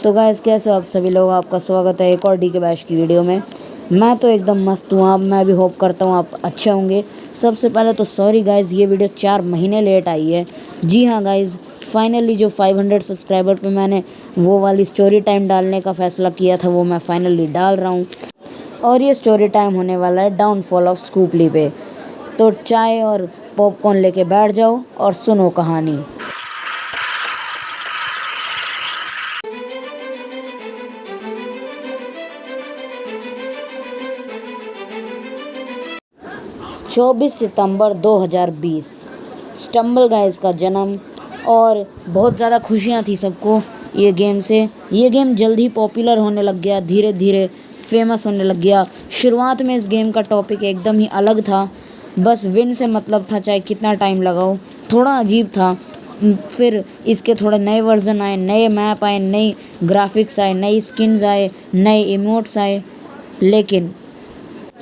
तो गाइस कैसे हो आप सभी लोग। आपका स्वागत है एक और डी के बैश की वीडियो में। मैं तो एकदम मस्त हूँ। आप मैं भी होप करता हूँ आप अच्छे होंगे। सबसे पहले तो सॉरी गाइस, ये वीडियो 4 महीने लेट आई है। जी हाँ गाइस, फाइनली जो 500 सब्सक्राइबर पे मैंने वो वाली स्टोरी टाइम डालने का फ़ैसला किया था वो मैं फाइनली डाल रहा हूँ। और ये स्टोरी टाइम होने वाला है डाउनफॉल ऑफ स्कूपली पे। तो चाय और पॉपकॉर्न लेके बैठ जाओ और सुनो कहानी। 24 सितंबर 2020 स्टम्बल गाइस का जन्म। और बहुत ज़्यादा खुशियाँ थी सबको ये गेम से। ये गेम जल्द ही पॉपुलर होने लग गया, धीरे धीरे फेमस होने लग गया। शुरुआत में इस गेम का टॉपिक एकदम ही अलग था, बस विन से मतलब था चाहे कितना टाइम लगाओ। थोड़ा अजीब था। फिर इसके थोड़े नए वर्जन आए, नए मैप आए, नई ग्राफिक्स आए, नई स्किन्स आए, नए इमोट्स आए। लेकिन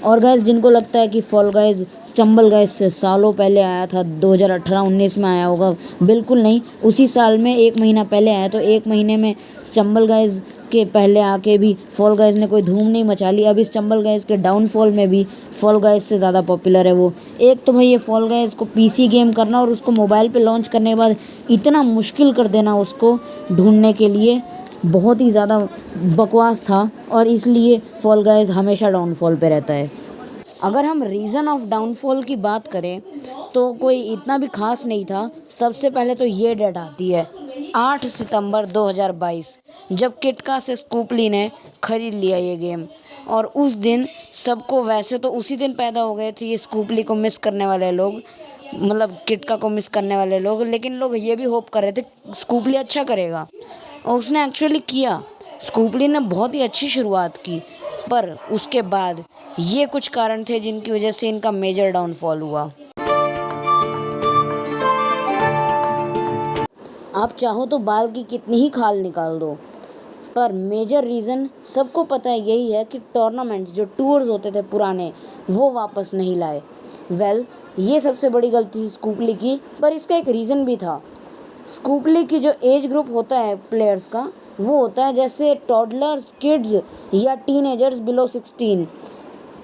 और गाइस जिनको लगता है कि फॉल गाइस स्टम्बल गाइस से सालों पहले आया था, 2018-19 में आया होगा, बिल्कुल नहीं। उसी साल में 1 महीना पहले आया। तो 1 महीने में स्टम्बल गाइस के पहले आके भी फॉल गाइस ने कोई धूम नहीं मचा ली। अभी स्टम्बल गाइस के डाउनफॉल में भी फॉल गाइस से ज़्यादा पॉपुलर है वो। एक तो भाई ये फॉल गाइस को पीसी गेम करना और उसको मोबाइल पे लॉन्च करने के बाद इतना मुश्किल कर देना उसको ढूंढने के लिए, बहुत ही ज़्यादा बकवास था। और इसलिए फॉल गाइस हमेशा डाउनफॉल पे रहता है। अगर हम रीज़न ऑफ डाउनफॉल की बात करें तो कोई इतना भी खास नहीं था। सबसे पहले तो ये डेट आती है 8 सितंबर 2022, जब किटका से स्कूपली ने खरीद लिया ये गेम। और उस दिन सबको, वैसे तो उसी दिन पैदा हो गए थे ये स्कूपली को मिस करने वाले लोग, मतलब किटका को मिस करने वाले लोग। लेकिन लोग ये भी होप कर रहे थे स्कूपली अच्छा करेगा, और उसने एक्चुअली किया। स्कूपली ने बहुत ही अच्छी शुरुआत की, पर उसके बाद ये कुछ कारण थे जिनकी वजह से इनका मेजर डाउनफॉल हुआ। आप चाहो तो बाल की कितनी ही खाल निकाल दो, पर मेजर रीज़न सबको पता है, यही है कि टूर्नामेंट्स, जो टूर्स होते थे पुराने, वो वापस नहीं लाए। ये सबसे बड़ी गलती थी स्कूपली की, पर इसका एक रीज़न भी था। स्कूपली की जो एज ग्रुप होता है प्लेयर्स का, वो होता है जैसे टॉडलर्स, किड्स या टीनेजर्स बिलो 16।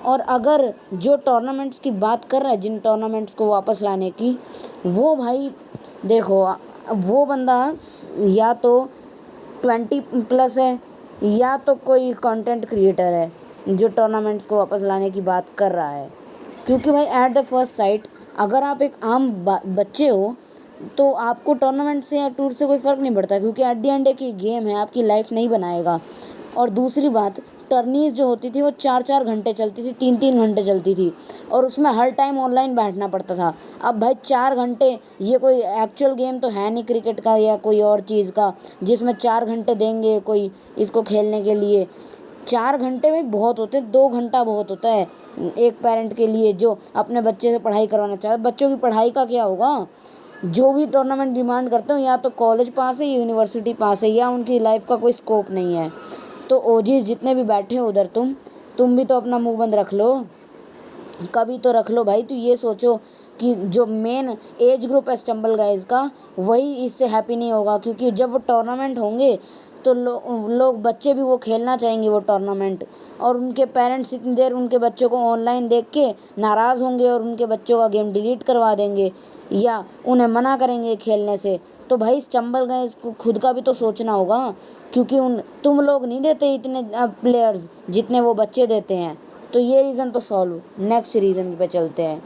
और अगर जो टूर्नामेंट्स की बात कर रहा है, जिन टूर्नामेंट्स को वापस लाने की, वो भाई देखो, वो बंदा या तो 20 प्लस है या तो कोई कंटेंट क्रिएटर है जो टूर्नामेंट्स को वापस लाने की बात कर रहा है। क्योंकि भाई एट द फर्स्ट साइट, अगर आप एक आम बच्चे हो तो आपको टूर्नामेंट से या टूर से कोई फ़र्क नहीं पड़ता, क्योंकि एट द एंड एक ही गेम है, आपकी लाइफ नहीं बनाएगा। और दूसरी बात, टर्नीज जो होती थी वो 4-4 घंटे चलती थी, 3-3 घंटे चलती थी, और उसमें हर टाइम ऑनलाइन बैठना पड़ता था। अब भाई 4 घंटे, ये कोई एक्चुअल गेम तो है नहीं क्रिकेट का या कोई और चीज़ का जिसमें 4 घंटे देंगे कोई इसको खेलने के लिए। 4 घंटे में बहुत होते हैं, 2 घंटा बहुत होता है एक पेरेंट के लिए जो अपने बच्चे से पढ़ाई करवाना चाहता है। बच्चों की पढ़ाई का क्या होगा? जो भी टूर्नामेंट डिमांड करते हो या तो कॉलेज पास है, यूनिवर्सिटी पास है, या उनकी लाइफ का कोई स्कोप नहीं है। तो ओजीज जितने भी बैठे हो उधर, तुम भी तो अपना मुंह बंद रख लो, कभी तो रख लो भाई। तो ये सोचो कि जो मेन एज ग्रुप है स्टम्बल गाइज का, वही इससे हैप्पी नहीं होगा, क्योंकि जब वो टूर्नामेंट होंगे तो लोग बच्चे भी वो खेलना चाहेंगे वो टूर्नामेंट। और उनके पेरेंट्स इतनी देर उनके बच्चों को ऑनलाइन देख के नाराज़ होंगे और उनके बच्चों का गेम डिलीट करवा देंगे या उन्हें मना करेंगे खेलने से। तो भाई स्टम्बल गाइज को खुद का भी तो सोचना होगा, क्योंकि तुम लोग नहीं देते इतने प्लेयर्स जितने वो बच्चे देते हैं। तो ये रीज़न तो सॉल्व, नेक्स्ट रीज़न पे चलते हैं।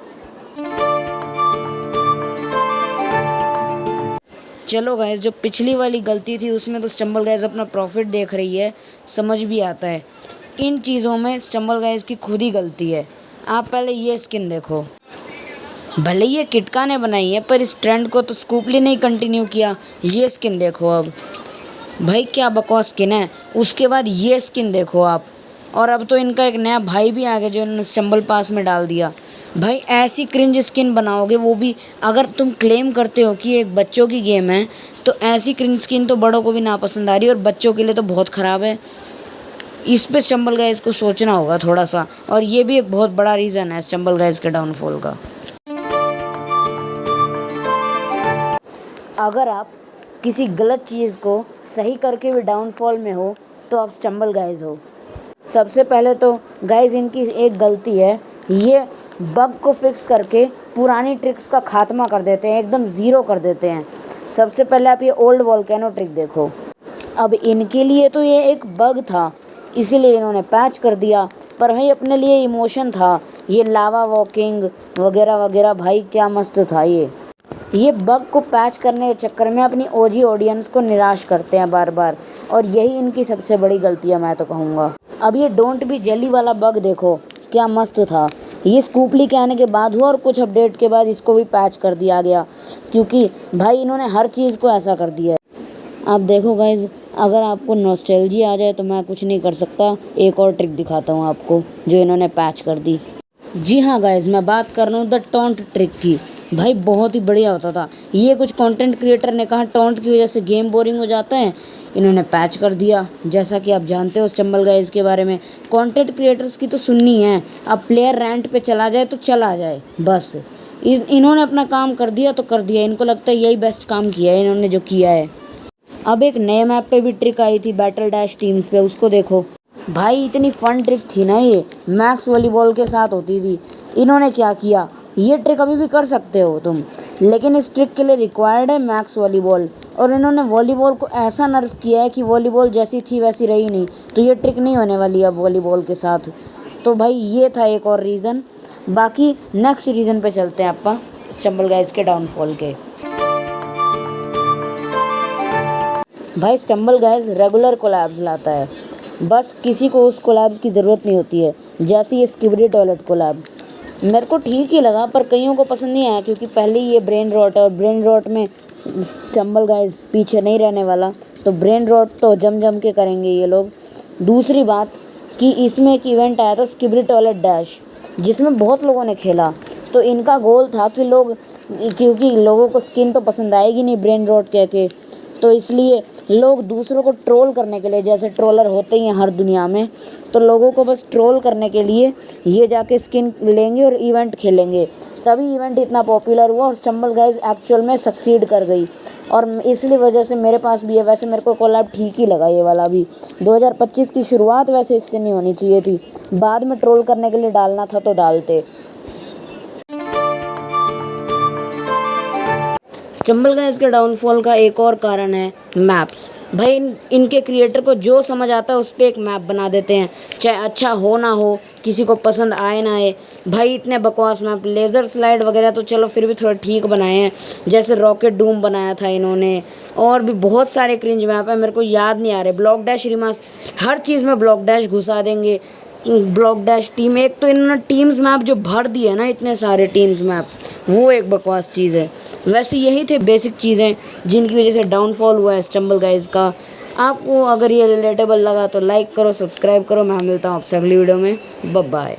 चलो गाइस, जो पिछली वाली गलती थी उसमें तो स्टम्बल गाइस अपना प्रॉफिट देख रही है, समझ भी आता है। इन चीज़ों में स्टम्बल गाइस की खुद ही गलती है। आप पहले ये स्किन देखो, भले ये किटका ने बनाई है पर इस ट्रेंड को तो स्कूपली ने ही कंटिन्यू किया। ये स्किन देखो, अब भाई क्या बकवास स्किन है। उसके बाद ये स्किन देखो आप, और अब तो इनका एक नया भाई भी आ गया जो इन्होंने स्टम्बल पास में डाल दिया। भाई ऐसी क्रिंज स्किन बनाओगे, वो भी अगर तुम क्लेम करते हो कि एक बच्चों की गेम है, तो ऐसी क्रिंज स्किन तो बड़ों को भी नापसंद आ रही है, और बच्चों के लिए तो बहुत ख़राब है। इस पे स्टम्बल गाइस को सोचना होगा थोड़ा सा, और ये भी एक बहुत बड़ा रीज़न है स्टम्बल गाइस के डाउनफॉल का। अगर आप किसी गलत चीज़ को सही करके भी डाउनफॉल में हो तो आप स्टम्बल गाइज हो। सबसे पहले तो गाइज इनकी एक गलती है, ये बग को फिक्स करके पुरानी ट्रिक्स का खात्मा कर देते हैं, एकदम ज़ीरो कर देते हैं। सबसे पहले आप ये ओल्ड वोल्केनो ट्रिक देखो। अब इनके लिए तो ये एक बग था, इसीलिए इन्होंने पैच कर दिया, पर भाई अपने लिए इमोशन था, ये लावा वॉकिंग वगैरह वगैरह, भाई क्या मस्त था ये बग को पैच करने के चक्कर में अपनी ओजी ऑडियंस को निराश करते हैं बार बार, और यही इनकी सबसे बड़ी गलती है मैं तो कहूँगा। अब ये डोंट बी जेली वाला बग देखो, क्या मस्त था। ये स्कूपली के आने के बाद हुआ और कुछ अपडेट के बाद इसको भी पैच कर दिया गया, क्योंकि भाई इन्होंने हर चीज़ को ऐसा कर दिया है। आप देखो गाइज, अगर आपको नॉस्टैल्जिया आ जाए तो मैं कुछ नहीं कर सकता, एक और ट्रिक दिखाता हूँ आपको जो इन्होंने पैच कर दी। जी हाँ गाइज, मैं बात कर रहा हूँ द टॉन्ट ट्रिक की। भाई बहुत ही बढ़िया होता था ये, कुछ कंटेंट क्रिएटर ने कहा टॉन्ट की वजह से गेम बोरिंग हो जाता है, इन्होंने पैच कर दिया। जैसा कि आप जानते हो स्टम्बल गाइज के बारे में, कंटेंट क्रिएटर्स की तो सुननी है, अब प्लेयर रैंट पे चला जाए तो चला जाए, बस इन्होंने अपना काम कर दिया तो कर दिया। इनको लगता है यही बेस्ट काम किया है इन्होंने जो किया है। अब एक नए मैप पे भी ट्रिक आई थी बैटल डैश टीम्स पे, उसको देखो भाई, इतनी फन ट्रिक थी ना ये, मैक्स वॉलीबॉल के साथ होती थी। इन्होंने क्या किया, ये ट्रिक अभी भी कर सकते हो तुम, लेकिन इस ट्रिक के लिए रिक्वायर्ड है मैक्स वॉलीबॉल, और इन्होंने वॉलीबॉल को ऐसा नर्फ किया है कि वॉलीबॉल जैसी थी वैसी रही नहीं, तो ये ट्रिक नहीं होने वाली अब वॉलीबॉल के साथ। तो भाई ये था एक और रीज़न। बाकी नेक्स्ट रीज़न पे चलते हैं आपका स्टम्बल गाइज के डाउनफॉल के। भाई स्टम्बल गाइज रेगुलर कोलैब्स लाता है, बस किसी को उस कोलैब्स की ज़रूरत नहीं होती है, जैसे ये स्किबिडी टॉयलेट कोलैब मेरे को ठीक ही लगा, पर कईयों को पसंद नहीं आया, क्योंकि पहले ही ये ब्रेन रॉट है और ब्रेन रॉट में स्टम्बल गाइज पीछे नहीं रहने वाला, तो ब्रेन रॉट तो जम के करेंगे ये लोग। दूसरी बात कि इसमें एक इवेंट आया था स्किबिडी टॉयलेट डैश, जिसमें बहुत लोगों ने खेला, तो इनका गोल था कि लोग, क्योंकि लोगों को स्किन तो पसंद आएगी नहीं ब्रेन रॉट कह के, तो इसलिए लोग दूसरों को ट्रोल करने के लिए, जैसे ट्रोलर होते ही हैं हर दुनिया में, तो लोगों को बस ट्रोल करने के लिए ये जाके स्किन लेंगे और इवेंट खेलेंगे, तभी इवेंट इतना पॉपुलर हुआ और स्टम्बल गाइज एक्चुअल में सक्सीड कर गई, और इसलिए वजह से मेरे पास भी है। वैसे मेरे को कोलैब ठीक ही लगा ये वाला भी। 2025 की शुरुआत वैसे इससे नहीं होनी चाहिए थी, बाद में ट्रोल करने के लिए डालना था तो डालते। स्टम्बल गाइज के डाउनफॉल का एक और कारण है मैप्स। भाई इनके क्रिएटर को जो समझ आता है उस पर एक मैप बना देते हैं, चाहे अच्छा हो ना हो, किसी को पसंद आए ना आए। भाई इतने बकवास मैप, लेज़र स्लाइड वगैरह तो चलो फिर भी थोड़ा ठीक बनाए हैं, जैसे रॉकेट डूम बनाया था इन्होंने, और भी बहुत सारे क्रिंज मैप है, मेरे को याद नहीं आ रहे। ब्लॉक डैश रिमास, हर चीज़ में ब्लॉक डैश घुसा देंगे। ब्लॉक डैश टीम, एक तो इन्होंने टीम्स मैप जो भर दिए ना, इतने सारे टीम्स मैप, वो एक बकवास चीज़ है। वैसे यही थे बेसिक चीज़ें जिनकी वजह से डाउनफॉल हुआ है स्टम्बल गाइज का। आपको अगर ये रिलेटेबल लगा तो लाइक करो, सब्सक्राइब करो। मैं मिलता हूँ आपसे अगली वीडियो में। Bye bye.